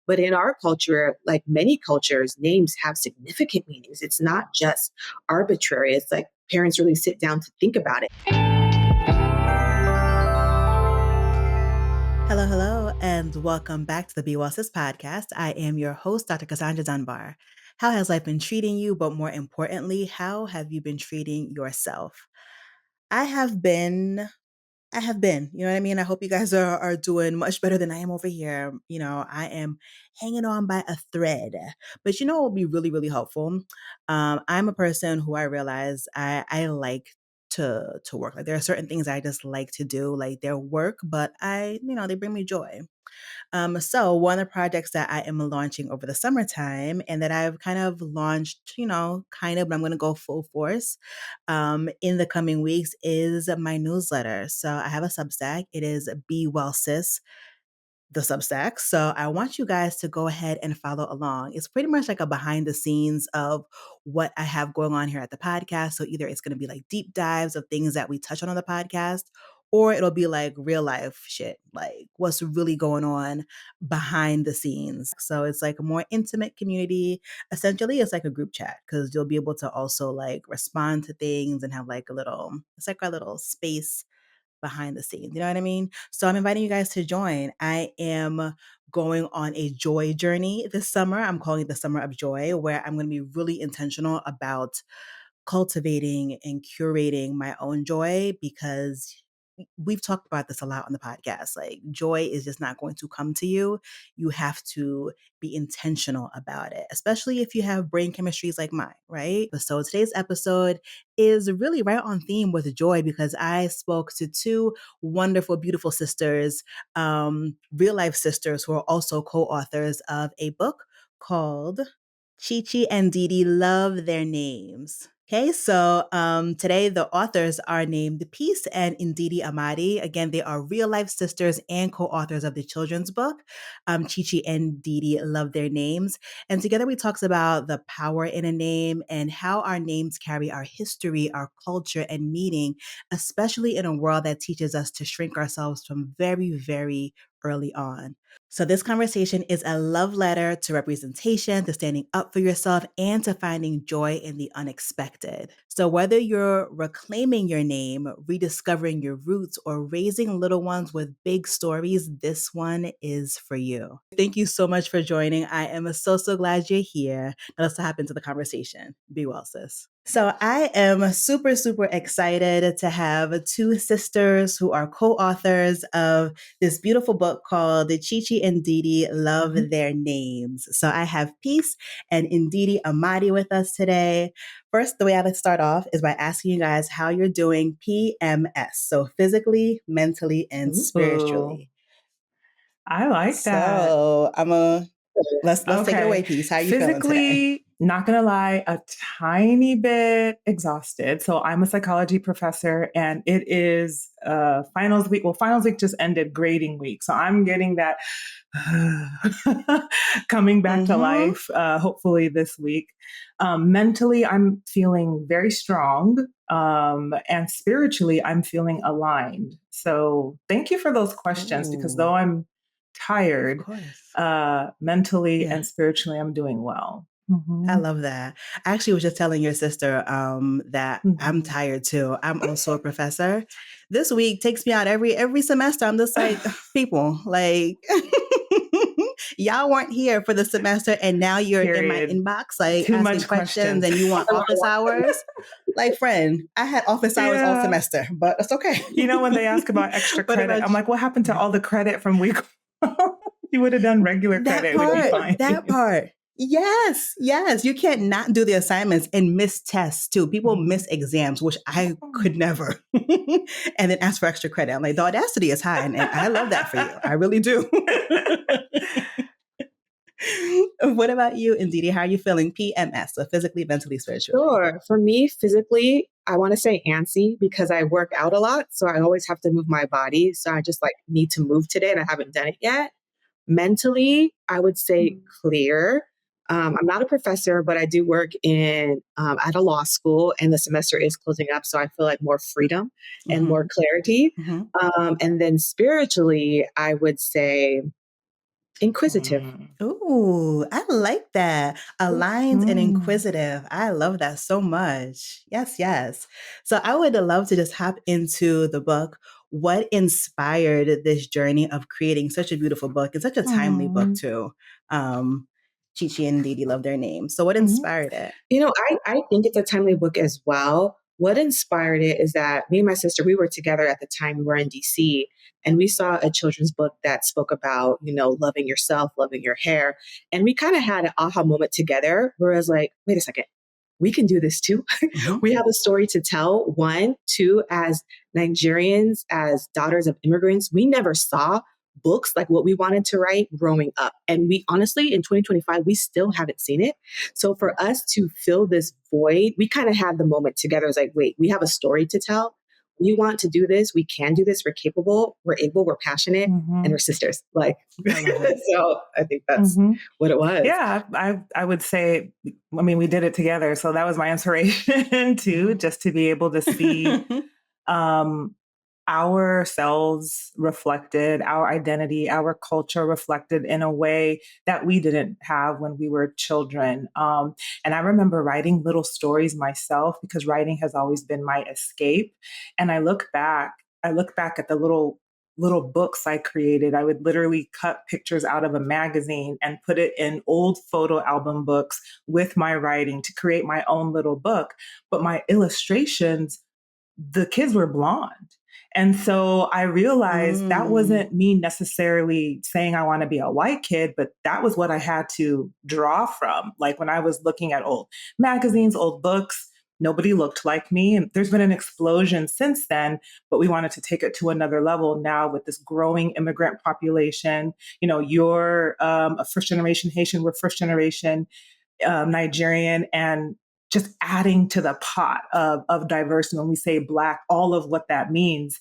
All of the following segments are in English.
But in our culture, like many cultures, names have significant meanings. It's not just arbitrary. It's like parents really sit down to think about it. Hello, hello, and welcome back to the Be Well Sis podcast. I am your host, Dr. Cassandra Dunbar. How has life been treating you? But more importantly, how have you been treating yourself? I have been, you know what I mean? I hope you guys are doing much better than I am over here. I am hanging on by a thread. But what will be really, really helpful? I'm a person who I realize I like to work. Like there are certain things I just like to do, like they're work, but they bring me joy. So one of the projects that I am launching over the summertime and that I've kind of launched, but I'm going to go full force in the coming weeks is my newsletter. So I have a Substack. It is Be Well Sis, the Substack. So I want you guys to go ahead and follow along. It's pretty much like a behind the scenes of what I have going on here at the podcast. So either it's going to be like deep dives of things that we touch on the podcast, or it'll be like real life shit, like what's really going on behind the scenes. So it's like a more intimate community. Essentially, it's like a group chat because you'll be able to also like respond to things and have like it's like a little space behind the scenes. You know what I mean? So I'm inviting you guys to join. I am going on a joy journey this summer. I'm calling it the Summer of Joy, where I'm going to be really intentional about cultivating and curating my own joy because we've talked about this a lot on the podcast. Like joy is just not going to come to you. You have to be intentional about it, especially if you have brain chemistries like mine, right? So today's episode is really right on theme with joy because I spoke to two wonderful, beautiful sisters, real life sisters who are also co-authors of a book called Peace and Ndidi Love Their Names. Okay, so today the authors are named Peace and Ndidi Amadi. Again, they are real life sisters and co-authors of the children's book, Chichi and Didi Love Their Names. And together we talks about the power in a name and how our names carry our history, our culture, and meaning, especially in a world that teaches us to shrink ourselves from very, very early on. So this conversation is a love letter to representation, to standing up for yourself, and to finding joy in the unexpected. So whether you're reclaiming your name, rediscovering your roots, or raising little ones with big stories, this one is for you. Thank you so much for joining. I am so glad you're here. Now let's hop into the conversation. Be well, sis. So I am super, super excited to have two sisters who are co-authors of this beautiful book called Chichi and Didi Love Their Names. So I have Peace and Ndidi Amadi with us today. First, the way I like to start off is by asking you guys how you're doing PMS. So physically, mentally, and spiritually. I like that. So let's take it away, Peace. How are you feeling today? Physically, not gonna lie, a tiny bit exhausted. So I'm a psychology professor, and it is finals week. Well, finals week just ended, grading week. So I'm getting that coming back to life. Hopefully this week. Mentally, I'm feeling very strong, and spiritually, I'm feeling aligned. So thank you for those questions because though I'm tired, mentally and spiritually, I'm doing well. I love that. I actually was just telling your sister that I'm tired too. I'm also a professor. This week takes me out every semester. I'm just like, people, like y'all weren't here for the semester and now you're in my inbox, like Too asking much questions and you want office hours. Like, friend, I had office hours all semester, but it's okay. When they ask about extra credit, I'm like, what happened to all the credit from week? You would have done regular credit. That part. Yes. You can't not do the assignments and miss tests too. People miss exams, which I could never. And then ask for extra credit. I'm like, the audacity is high. And I love that for you. I really do. What about you, Ndidi? How are you feeling? PMS, so physically, mentally, spiritually. Sure. For me, physically, I want to say antsy because I work out a lot. So I always have to move my body. So I just need to move today and I haven't done it yet. Mentally, I would say clear. I'm not a professor, but I do work at a law school and the semester is closing up. So I feel like more freedom and more clarity. And then spiritually, I would say Inquisitive. Mm. Ooh, I like that. Aligned and Mhm. inquisitive. I love that so much. Yes, yes. So I would love to just hop into the book. What inspired this journey of creating such a beautiful book and such a timely book Mm. too? Um, Chichi and Didi love their names. So what Mhm. inspired it? I think it's a timely book as well. What inspired it is that me and my sister, we were together at the time we were in DC, and we saw a children's book that spoke about, loving yourself, loving your hair. And we kind of had an aha moment together, whereas like, wait a second, we can do this too. Mhm. We have a story to tell. One, two, as Nigerians, as daughters of immigrants, we never saw books like what we wanted to write growing up. And we honestly, in 2025, we still haven't seen it. So for us to fill this void, we kind of had the moment together. It's like, wait, we have a story to tell. We want to do this. We can do this. We're capable. We're able. We're passionate. And we're Mhm. sisters. Like, I love it. so I think that's Mhm. what it was. Yeah, I would say, I mean, we did it together, so that was my inspiration too, Mhm. just to be able to see um, ourselves reflected, our identity, our culture reflected in a way that we didn't have when we were children. And I remember writing little stories myself because writing has always been my escape. And I look back at the little books I created. I would literally cut pictures out of a magazine and put it in old photo album books with my writing to create my own little book. But my illustrations, the kids were blonde. And so I realized that Mm. wasn't me necessarily saying I want to be a white kid, but that was what I had to draw from. Like when I was looking at old magazines, old books, nobody looked like me. And there's been an explosion since then, but we wanted to take it to another level now with this growing immigrant population. You know, you're a first generation Haitian, we're first generation Nigerian, and just adding to the pot of diversity. When we say Black, all of what that means,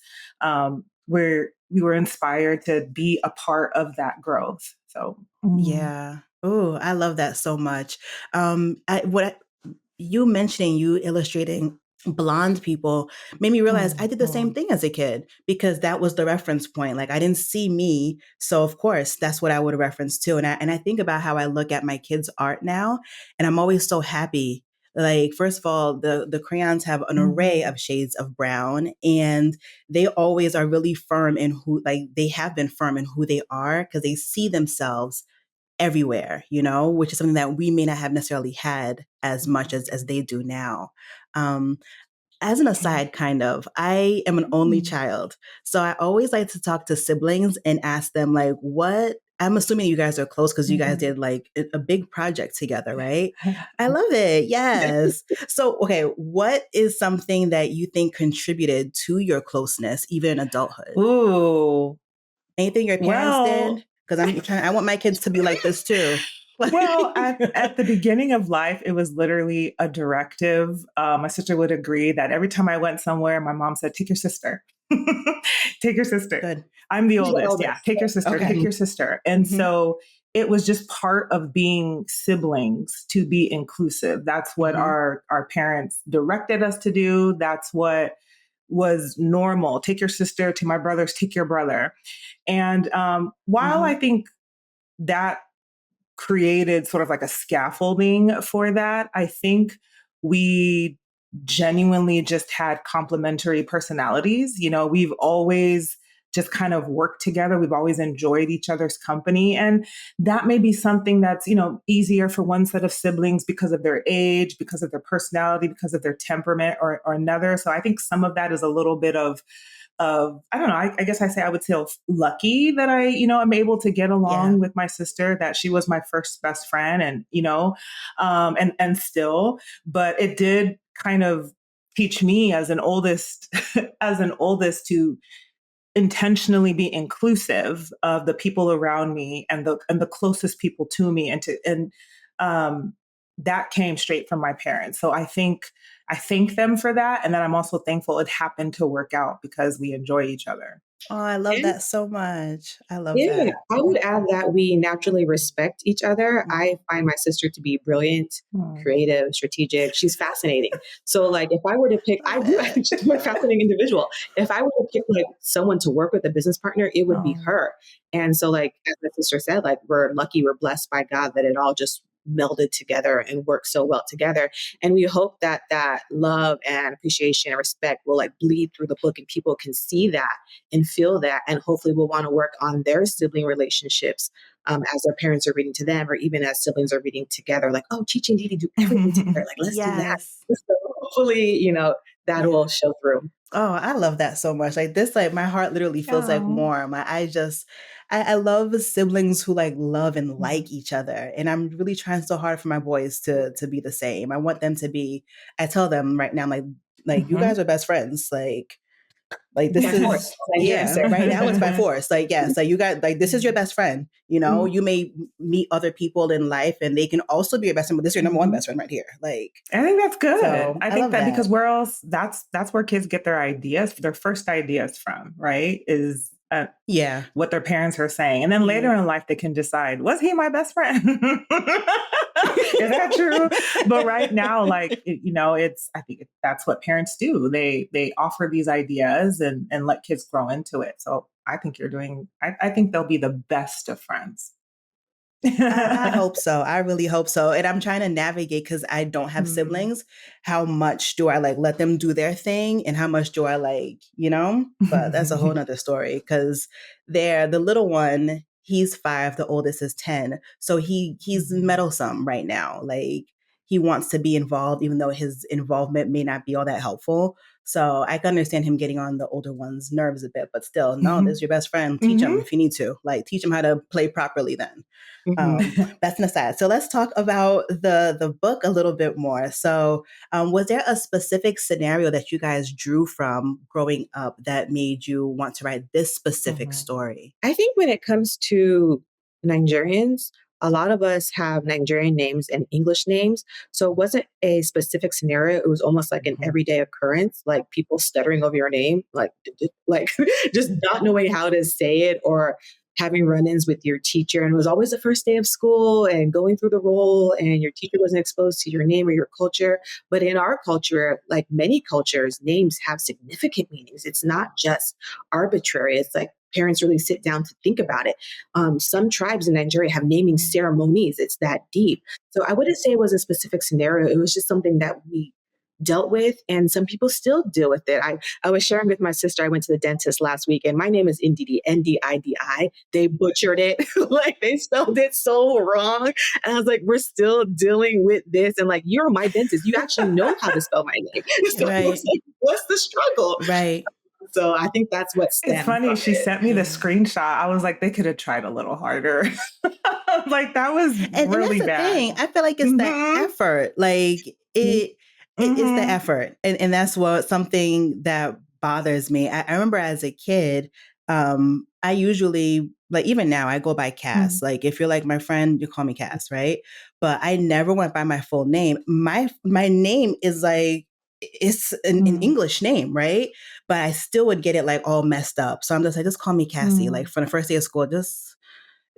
we were inspired to be a part of that growth. So, Yeah. Oh, I love that so much. What you mentioning you illustrating blonde people made me realize I did the same mhm, thing as a kid because that was the reference point. Like I didn't see me, so of course that's what I would reference to. And I think about how I look at my kids' art now, and I'm always so happy. Like first of all, the crayons have an array mhm, of shades of brown, and they always are really firm in who like they have been firm in who they are because they see themselves everywhere, which is something that we may not have necessarily had as much as they do now. Um, as an aside, kind of, I am an only mhm, child. So I always like to talk to siblings and ask them, like, what I'm assuming you guys are close because you guys mhm. did like a big project together, right? I love it. Yes. So, okay, what is something that you think contributed to your closeness, even in adulthood? Ooh, Anything your parents well, did? Because I want my kids to be like this too. well, at the beginning of life, it was literally a directive. My sister would agree that every time I went somewhere, my mom said, "Take your sister, take your sister." Good. I'm the Who's the oldest. Yeah, eldest? take your sister, Okay. take your sister. And Mhm. so it was just part of being siblings to be inclusive. That's what Mhm. our parents directed us to do. That's what was normal. Take your sister. To my brothers, take your brother. And while I Mhm. think that created sort of like a scaffolding for that, I think we genuinely just had complementary personalities. You know, we've always just kind of worked together. We've always enjoyed each other's company. And that may be something that's, easier for one set of siblings because of their age, because of their personality, because of their temperament or another. So I think some of that is a little bit of I don't know. I guess I would feel lucky that I'm able to get Yeah. along with my sister. That she was my first best friend, and and still, but it did kind of teach me as an oldest as an oldest to intentionally be inclusive of the people around me and the closest people to me and um that came straight from my parents. So I thank them for that, and then I'm also thankful it happened to work out because we enjoy each other. Oh, I love that so much. I love Yeah, that. I would add that we naturally respect each other. I Mhm. find my sister to be brilliant, Mm. creative, strategic. She's fascinating. So, like, if I were to pick, Love I do, I it. think she's a fascinating individual. If I were to pick like someone to work with, a business partner, it would be Oh. her. And so, like, as my sister said, like, we're lucky, we're blessed by God that it all just melded together and worked so well together. And we hope that that love and appreciation and respect will like bleed through the book and people can see that and feel that, and hopefully will want to work on their sibling relationships as their parents are reading to them, or even as siblings are reading together. Like, oh, Chi and Didi do everything together. Like, let's do that. Yes. So hopefully, that Yeah. will show through. Oh, I love that so much. Like this, like my heart literally feels like Oh. warm. I love siblings who like love and Mhm. like each other. And I'm really trying so hard for my boys to be the same. I want them to be, I tell them right now, I'm like you guys Mhm. are best friends. Like this By force, is Nigerians yeah, say. right now it's by force. Like yes, like you got like this is your best friend. You know, Mhm. you may meet other people in life and they can also be your best friend, but this is your number one Mhm. best friend right here. Like I think that's good. so I I think love that because that. where else that's where kids get their ideas, their first ideas from, right? Is Yeah. what their parents are saying. And then later Yeah. in life, they can decide, was he my best friend? Is that true? But right now, like, I think that's what parents do. They offer these ideas and let kids grow into it. So I think I think they'll be the best of friends. I hope so. I really hope so. And I'm trying to navigate because I don't have Mm. siblings. How much do I like let them do their thing and how much do I like, you know? But that's a whole nother story because they're the little one, he's 5, the oldest is 10. So he's Mhm. meddlesome right now. Like he wants to be involved, even though his involvement may not be all that helpful. So I can understand him getting on the older one's nerves a bit, but still, no, this is Mhm. your best friend. Teach him Mhm. if you need to. Like teach him how to play properly then. Mhm. That's an aside. So let's talk about the book a little bit more. So, was there a specific scenario that you guys drew from growing up that made you want to write this specific Mhm. story? I think when it comes to Nigerians, a lot of us have Nigerian names and English names. So it wasn't a specific scenario. It was almost like an Mhm. everyday occurrence, like people stuttering over your name, like just not knowing how to say it, or having run-ins with your teacher. And it was always the first day of school and going through the role, and your teacher wasn't exposed to your name or your culture. But in our culture, like many cultures, names have significant meanings. It's not just arbitrary. It's like parents really sit down to think about it. Some tribes in Nigeria have naming Mhm. ceremonies. It's that deep. So I wouldn't say it was a specific scenario. It was just something that we dealt with, and some people still deal with it. I was sharing with my sister, I went to the dentist last week, and my name is Ndidi, Ndidi. They butchered it. Like they spelled it so wrong. And I was like, we're still dealing with this. And like, you're my dentist. You actually know how to spell my name. So I was Right, like, what's the struggle? right. So I think that's what It's stemmed funny. from She it. sent me the Yeah. screenshot. I was like, they could have tried a little harder. Like that was And that's really the thing. bad. I feel like it's the Mhm. effort. Like it's the Mhm. effort. And that's what something that bothers me. I remember as a kid, I usually like even now I go by Cass. Mhm. Like if you're like my friend, you call me Cass, right? But I never went by my full name. My name is like it's an Mhm. English name, right? But I still would get it like all messed up. So I'm just like, just call me Cassie. Like Mhm. from the first day of school, just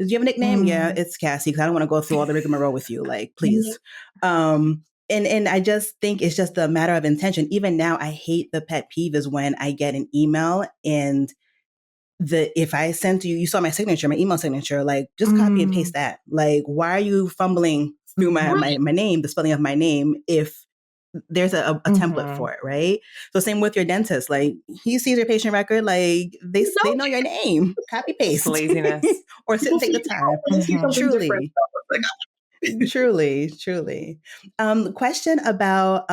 do you have a nickname? Yeah, Mhm. it's Cassie because I don't want to go through all the rigmarole with you. Like, Mhm. please. And I just think it's just a matter of intention. Even now, I hate the pet peeve is when I get an email and if I sent you, you saw my signature, my email signature, like just copy and paste Mhm. that. Like, why are you fumbling through my Mhm. my, my name, the spelling of my name, if there's a template Mhm. for it, right? So same with your dentist. Like he sees your patient record, like You they know, know your name. Copy It's paste, laziness. or sit people and take the freak out time. when they see Mhm. something different. Truly, So it's like, truly, truly. Question about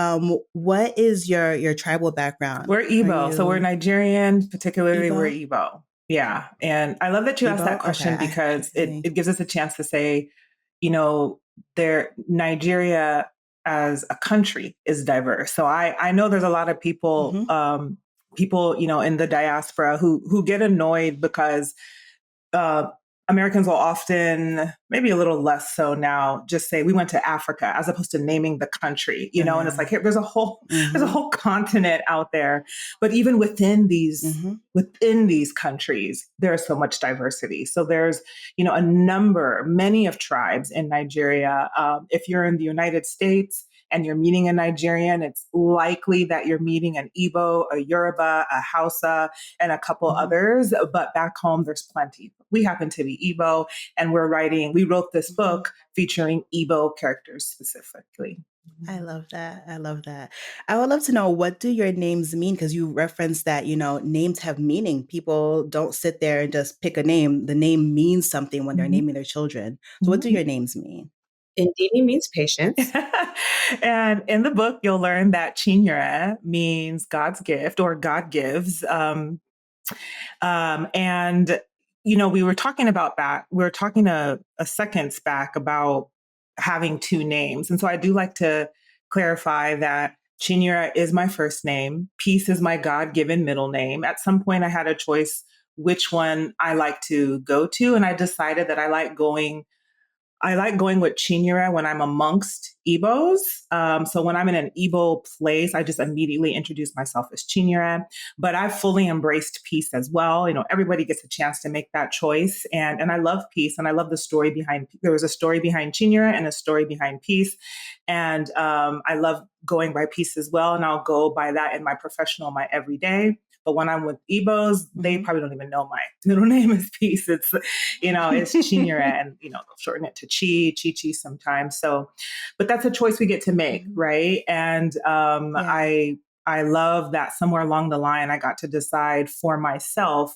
what is your tribal background? We're Are Igbo. So we're you Nigerian, particularly we're Igbo? Igbo. Yeah. And I love that you asked that Igbo? Okay, question because see. it gives us a chance to say, you know, Nigeria as a country is diverse. So I know there's a lot of Mm-hmm. people, in the diaspora who get annoyed because uh, Americans will often, maybe a little less so now, just say we went to Africa as opposed to naming the country, and it's like, here, there's a whole continent out there. But even within these countries, there's so much diversity. So there's, many of tribes in Nigeria. If you're in the United States and you're meeting a Nigerian, it's likely that you're meeting an Igbo, a Yoruba, a Hausa, and a couple others. But back home, there's plenty. We happen to be Igbo, and we wrote this book featuring Igbo characters specifically. I love that. I love that. I would love to know, what do your names mean? Because you referenced that, names have meaning. People don't sit there and just pick a name. The name means something when they're naming their children. So what do your names mean? Ndidi means patience. And in the book, you'll learn that Chinyere means God's gift or God gives. And, we were talking a seconds back about having two names. And so I do like to clarify that Chinyere is my first name. Peace is my God-given middle name. At some point, I had a choice which one I like to go to. And I decided that I like going with Chinyere when I'm amongst Igbos. So when I'm in an Igbo place, I just immediately introduce myself as Chinyere. But I've fully embraced peace as well. Everybody gets a chance to make that choice. And I love peace. And I love the story there was a story behind Chinyere and a story behind peace. And I love going by peace as well. And I'll go by that in my professional, my everyday. But when I'm with Igbos, they probably don't even know my middle name is Peace. It's, it's Chinyere, and, they'll shorten it to Chi sometimes. So, but that's a choice we get to make, right? And I love that somewhere along the line, I got to decide for myself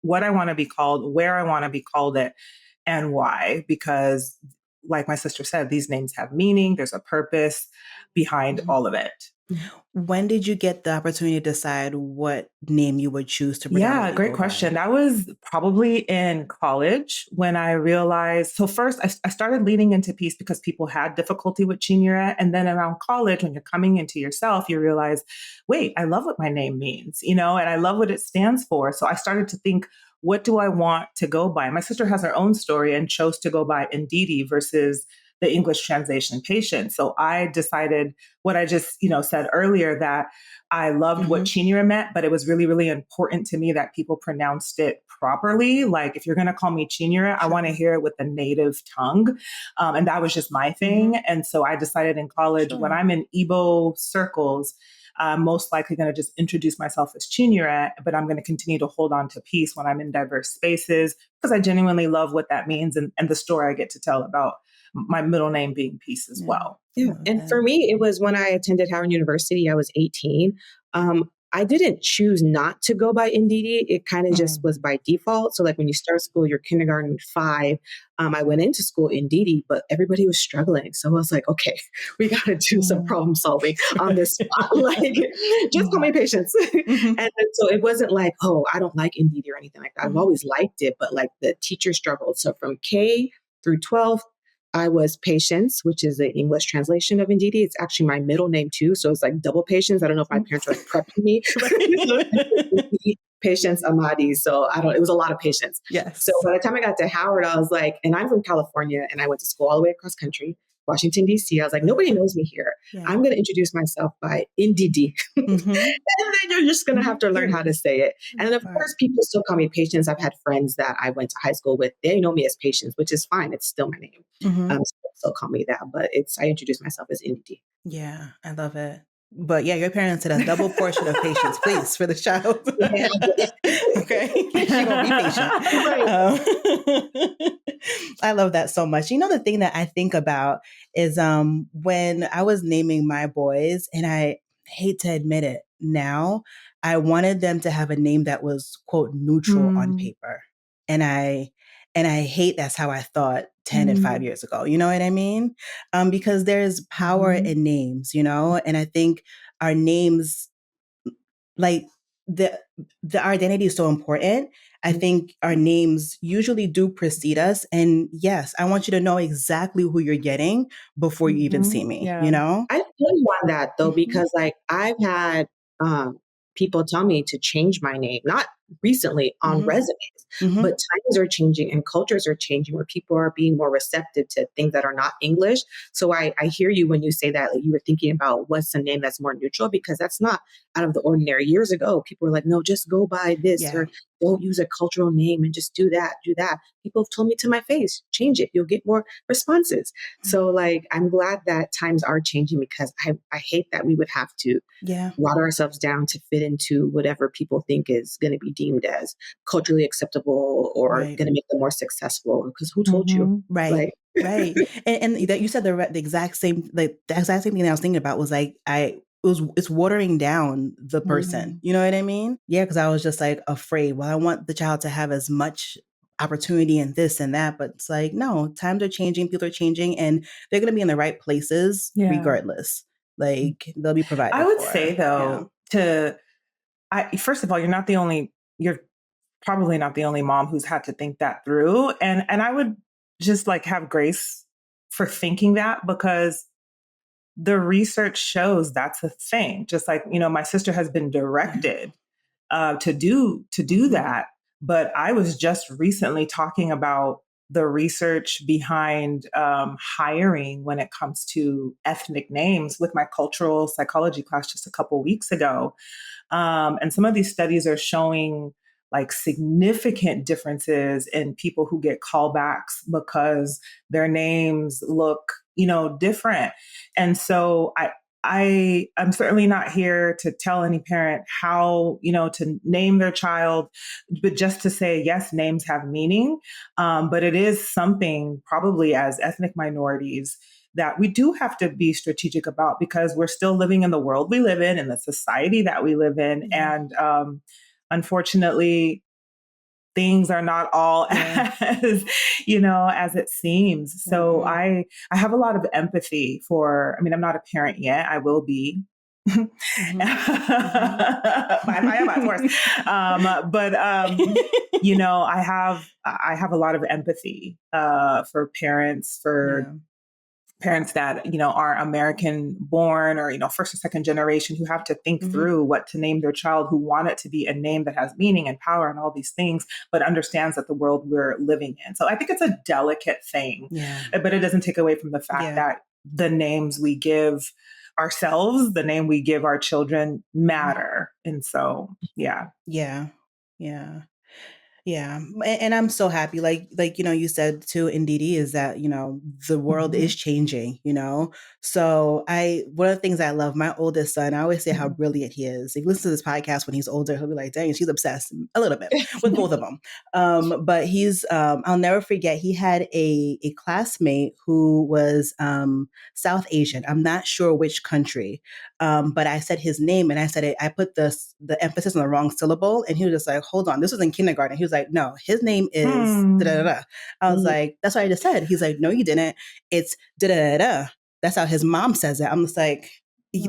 what I want to be called, where I want to be called it, and why. Because like my sister said, these names have meaning. There's a purpose behind all of it. When did you get the opportunity to decide what name you would choose to predominantly great question. That was probably in college when I realized. So first, I started leaning into peace because people had difficulty with Chinyere. And then around college, when you're coming into yourself, you realize, wait, I love what my name means, and I love what it stands for. So I started to think, what do I want to go by? My sister has her own story and chose to go by Ndidi versus the English translation patient. So I decided what I just, said earlier, that I loved what Chinyere meant, but it was really, really important to me that people pronounced it properly. Like, if you're going to call me Chinyere, I want to hear it with the native tongue. And that was just my thing. And so I decided in college, when I'm in Igbo circles, I'm most likely going to just introduce myself as Chinyere, but I'm going to continue to hold on to peace when I'm in diverse spaces, because I genuinely love what that means and the story I get to tell about my middle name being Peace as well. Yeah. And for me, it was when I attended Howard University, I was 18. I didn't choose not to go by Ndidi. It kind of just was by default. So like when you start school, you're kindergarten 5. I went into school Ndidi, but everybody was struggling. So I was like, okay, we got to do some problem solving on this spot. Like, just call me Patience. And then, so it wasn't like, oh, I don't like Ndidi or anything like that. I've always liked it, but like the teacher struggled. So from K through 12, I was Patience, which is the English translation of Ndidi. It's actually my middle name too. So it's like double Patience. I don't know if my parents were like prepping me. Patience Amadi. So it was a lot of patience. Yes. So by the time I got to Howard, I was like, and I'm from California and I went to school all the way across country, Washington, D.C. I was like, nobody knows me here. Yeah. I'm going to introduce myself by Ndidi. And then you're just going to have to learn how to say it. And then, of course, people still call me Patience. I've had friends that I went to high school with. They know me as Patience, which is fine. It's still my name. So still call me that. But I introduce myself as Ndidi. Yeah, I love it. But yeah, your parents said a double portion of patience, please, for the child. Okay. She's going to be patient. I love that so much. The thing that I think about is when I was naming my boys, and I hate to admit it now, I wanted them to have a name that was, quote, neutral on paper. And I hate that's how I thought 10 and 5 years ago. You know what I mean? Because there's power in names, and I think our names, like our identity is so important. I think our names usually do precede us. And yes, I want you to know exactly who you're getting before you even see me, I feel you on that though, because like I've had people tell me to change my name, not recently on resumes. But times are changing and cultures are changing where people are being more receptive to things that are not English. So I hear you when you say that, like, you were thinking about what's a name that's more neutral, because that's not out of the ordinary. Years ago, people were like, no, just go by this, Yeah. or don't use a cultural name and just do that, do that. People have told me to my face, change it. You'll get more responses. So like, I'm glad that times are changing, because I hate that we would have to Yeah. water ourselves down to fit into whatever people think is going to be deemed as culturally acceptable or Right. going to make them more successful. Because who told you? Right. Like, Right. And that you said the exact same, like the exact same thing that I was thinking about was like, it's watering down the person. You know what I mean? Yeah. Cause I was just like afraid, well, I want the child to have as much opportunity and this and that, but it's like, no, times are changing, people are changing, and they're going to be in the right places regardless. Like they'll be provided I would for. say though, first of all, you're probably not the only mom who's had to think that through. And I would just like have grace for thinking that, because the research shows that's a thing. Just like, my sister has been directed to do that. But I was just recently talking about the research behind hiring when it comes to ethnic names with my cultural psychology class just a couple weeks ago. And some of these studies are showing like significant differences in people who get callbacks because their names look, different. And so I'm certainly not here to tell any parent how, to name their child, but just to say, yes, names have meaning. But it is something probably as ethnic minorities that we do have to be strategic about, because we're still living in the world we live in the society that we live in. And unfortunately, things are not all as, as it seems. So I have a lot of empathy for, I'm not a parent yet. I will be. Bye, of course. But I have a lot of empathy for parents, that are American born, or first or second generation, who have to think through what to name their child, who want it to be a name that has meaning and power and all these things, but understands that the world we're living in. So I think it's a delicate thing, but it doesn't take away from the fact that the names we give ourselves, the name we give our children, matter. And so yeah. And I'm so happy, like you said too, Ndidi, is that the world is changing, so one of the things I love, my oldest son, I always say how brilliant he is. If you listen to this podcast when he's older, he'll be like, dang, she's obsessed a little bit with both of them. But he's I'll never forget, he had a classmate who was South Asian. I'm not sure which country, but I said his name, and I said I put the emphasis on the wrong syllable, and he was just like, hold on, this was in kindergarten. He was like, no, his name is da da da. I was like, that's what I just said. He's like, no, you didn't. It's da da da. That's how his mom says it. I'm just like,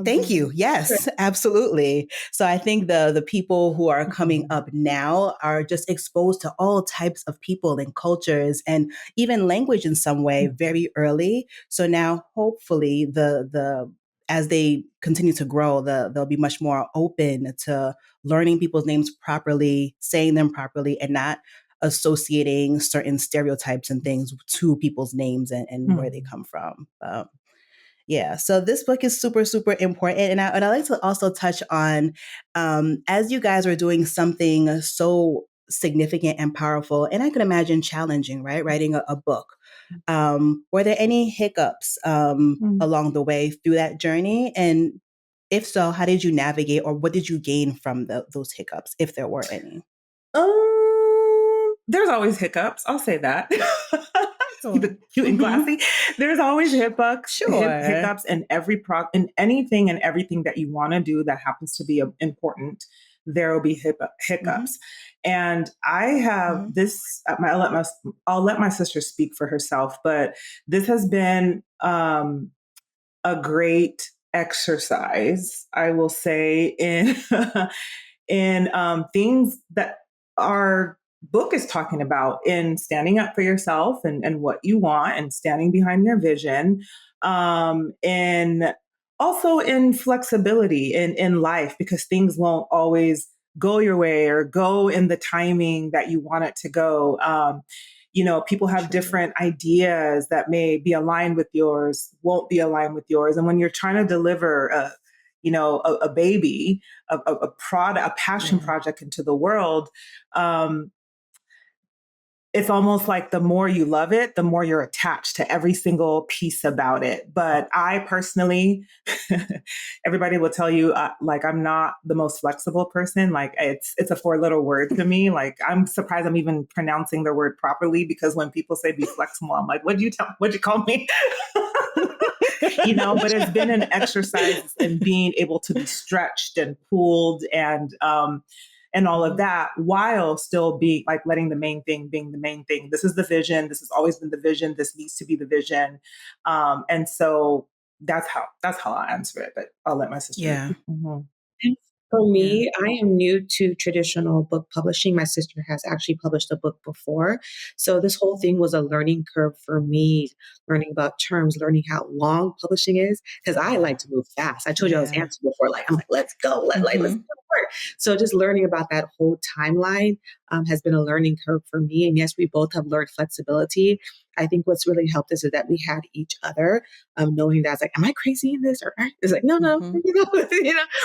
thank you. Yes, absolutely. So I think the people who are coming up now are just exposed to all types of people and cultures and even language in some way very early. So now hopefully the as they continue to grow, they'll be much more open to learning people's names properly, saying them properly, and not associating certain stereotypes and things to people's names and where they come from. Yeah, so this book is super, super important. And I'd like to also touch on, as you guys are doing something so significant and powerful, and I can imagine challenging, right? Writing a book. Were there any hiccups along the way through that journey? And if so, how did you navigate, or what did you gain from those hiccups, if there were any? There's always hiccups. I'll say that. Keep it cute and classy. There's always hiccups in in anything and everything that you want to do that happens to be important. There will be hiccups. And I have this, I'll let my sister speak for herself, but this has been a great exercise, I will say, in in things that our book is talking about, in standing up for yourself and what you want and standing behind your vision, and also in flexibility in life, because things won't always go your way or go in the timing that you want it to go. People have different ideas that may be aligned with yours, won't be aligned with yours. And when you're trying to deliver a baby, a product, a passion project into the world, it's almost like the more you love it, the more you're attached to every single piece about it. But I personally, everybody will tell you, like, I'm not the most flexible person. Like, it's a four-letter word to me. Like, I'm surprised I'm even pronouncing the word properly, because when people say be flexible, I'm like, what'd you call me? But it's been an exercise in being able to be stretched and pulled and all of that, while still being like letting the main thing being the main thing. This is the vision. This has always been the vision. This needs to be the vision. And so that's how I answer it. But I'll let my sister. Yeah. Mm-hmm. For me, I am new to traditional book publishing. My sister has actually published a book before. So this whole thing was a learning curve for me, learning about terms, learning how long publishing is, because I like to move fast. I told you I was antsy before. I'm like, let's go. Let's go to work. So just learning about that whole timeline has been a learning curve for me. And yes, we both have learned flexibility. I think what's really helped us is that we had each other, knowing that it's like, am I crazy in this? Or it's like, no,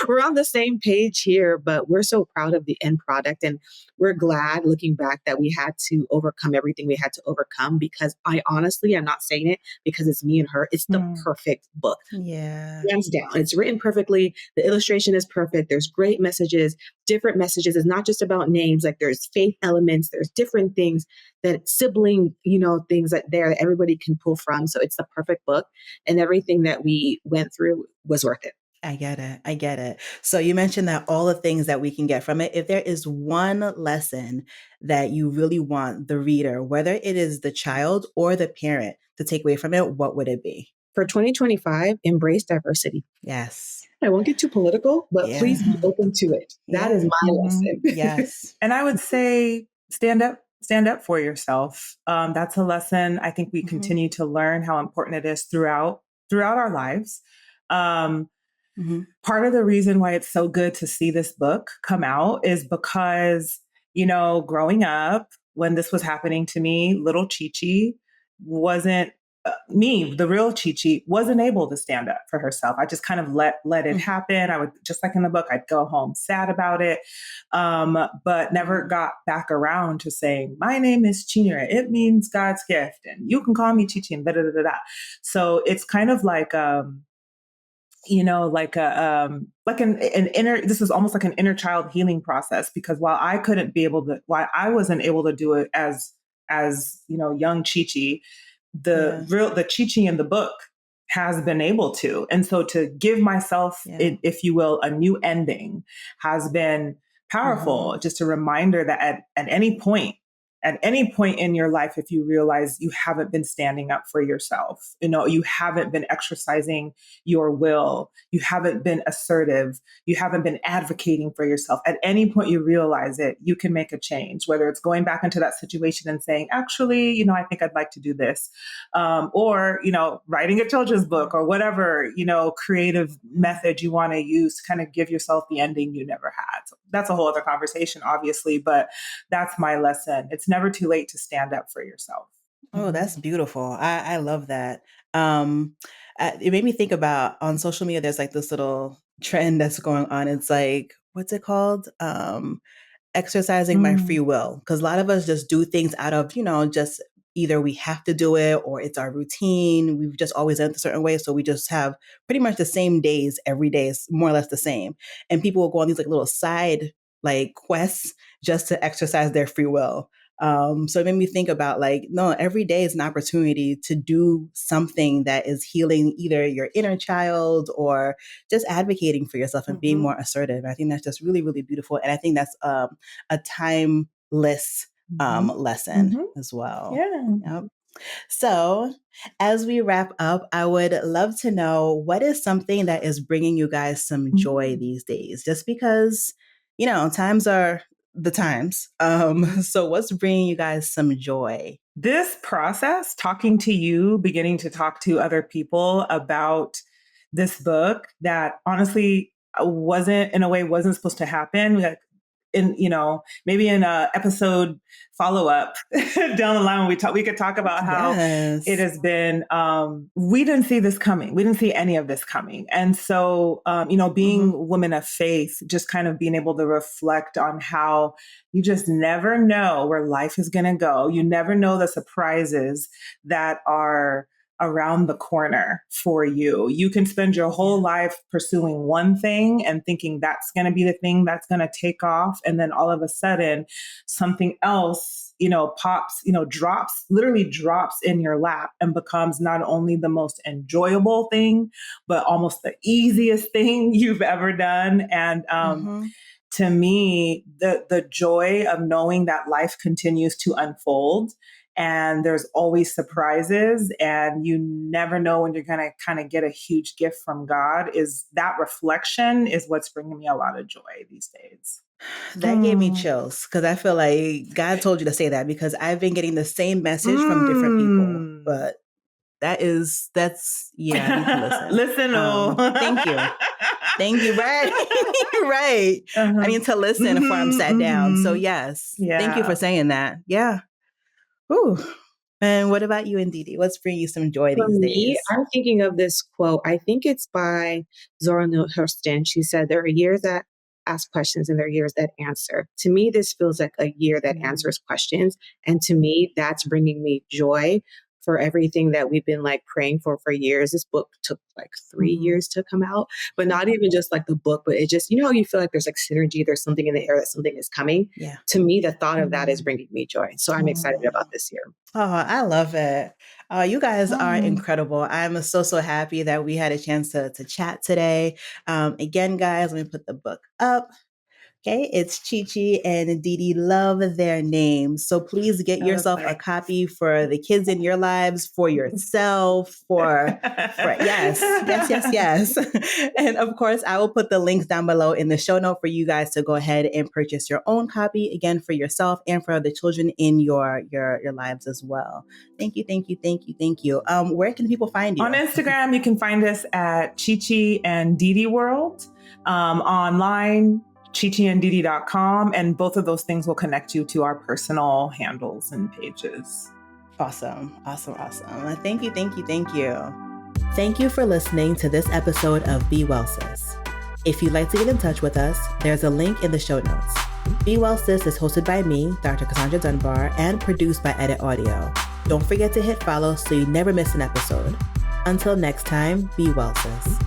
we're on the same page here, but we're so proud of the end product. And we're glad looking back that we had to overcome everything we had to overcome, because I'm not saying it because it's me and her. It's the perfect book. Yeah. Hands down. It's written perfectly. The illustration is perfect. There's great messages, different messages. It's not just about names. Like, there's faith elements. There's different things, that sibling, things that everybody can pull from. So it's the perfect book, and everything that we went through was worth it. I get it. So you mentioned that all the things that we can get from it, if there is one lesson that you really want the reader, whether it is the child or the parent, to take away from it, what would it be? For 2025, embrace diversity. Yes. I won't get too political, but please be open to it. That is my lesson. Yes. And I would say stand up for yourself. That's a lesson I think we continue to learn how important it is throughout our lives. Part of the reason why it's so good to see this book come out is because, growing up, when this was happening to me, little Chi-Chi wasn't me, the real Chi-Chi wasn't able to stand up for herself. I just kind of let it happen. I would, just like in the book, I'd go home sad about it, but never got back around to saying, my name is Chinyere. It means God's gift, and you can call me Chi-Chi, and da da da da. So it's kind of like, like an inner, this is almost like an inner child healing process, because while I wasn't able to do it as young Chi-Chi, the Chi-Chi in the book has been able to. And so to give myself, if you will, a new ending has been powerful. Just a reminder that at any point in your life, if you realize you haven't been standing up for yourself, you haven't been exercising your will, you haven't been assertive, you haven't been advocating for yourself, at any point you realize it, you can make a change, whether it's going back into that situation and saying, actually, I think I'd like to do this, or, writing a children's book, or whatever, creative method you want to use to kind of give yourself the ending you never had. So that's a whole other conversation, obviously, but that's my lesson. It's never too late to stand up for yourself. Oh, that's beautiful. I love that. It made me think about, on social media, there's like this little trend that's going on. It's like, what's it called? Exercising my free will. Because a lot of us just do things out of, just either we have to do it, or it's our routine. We've just always done it a certain way. So we just have pretty much the same days every day. It's more or less the same. And people will go on these like little side like quests just to exercise their free will. So it made me think about no, every day is an opportunity to do something that is healing either your inner child or just advocating for yourself and being more assertive. I think that's just really, really beautiful. And I think that's a timeless lesson as well. Yeah. Yep. So as we wrap up, I would love to know, what is something that is bringing you guys some joy these days? Just because, times are the times. So what's bringing you guys some joy? This process, talking to you, beginning to talk to other people about this book that honestly wasn't supposed to happen. in, maybe in a episode follow-up down the line when we could talk about how it has been, we didn't see this coming. We didn't see any of this coming. And so, being women of faith, just kind of being able to reflect on how you just never know where life is going to go. You never know the surprises that are around the corner for you. You can spend your whole life pursuing one thing and thinking that's going to be the thing that's going to take off. And then all of a sudden something else, literally drops in your lap and becomes not only the most enjoyable thing, but almost the easiest thing you've ever done. And, to me, the joy of knowing that life continues to unfold and there's always surprises and you never know when you're going to kind of get a huge gift from God, is that reflection is what's bringing me a lot of joy these days. That gave me chills because I feel like God told you to say that, because I've been getting the same message from different people, but I need to listen. Thank you. Thank you. Right. I need to listen before I'm sat down. So yes. Thank you for saying that. Yeah. Ooh. And what about you, Ndidi? What's bringing you some joy these days? I'm thinking of this quote. I think it's by Zora Neale Hurston. She said, there are years that ask questions and there are years that answer. To me, this feels like a year that answers questions. And to me, that's bringing me joy for everything that we've been like praying for years. This book took like 3 years to come out, but not even just like the book, but it just, you feel like there's like synergy, there's something in the air that something is coming. Yeah. To me, the thought of that is bringing me joy. So I'm excited about this year. Oh, I love it. You guys are incredible. I'm so happy that we had a chance to chat today. Again, guys, let me put the book up. Okay, it's Chi and Didi. Love their names. So please get yourself a copy for the kids in your lives, for yourself, for yes. And of course, I will put the links down below in the show note for you guys to go ahead and purchase your own copy, again, for yourself and for the children in your lives as well. Thank you. Where can people find you? On Instagram, you can find us at Chi and Didi World. Online, chichianddidi.com, and both of those things will connect you to our personal handles and pages. Awesome. Thank you. Thank you for listening to this episode of Be Well Sis. If you'd like to get in touch with us, there's a link in the show notes. Be Well Sis is hosted by me, Dr. Cassandra Dunbar, and produced by Edit Audio. Don't forget to hit follow so you never miss an episode. Until next time, be well, sis.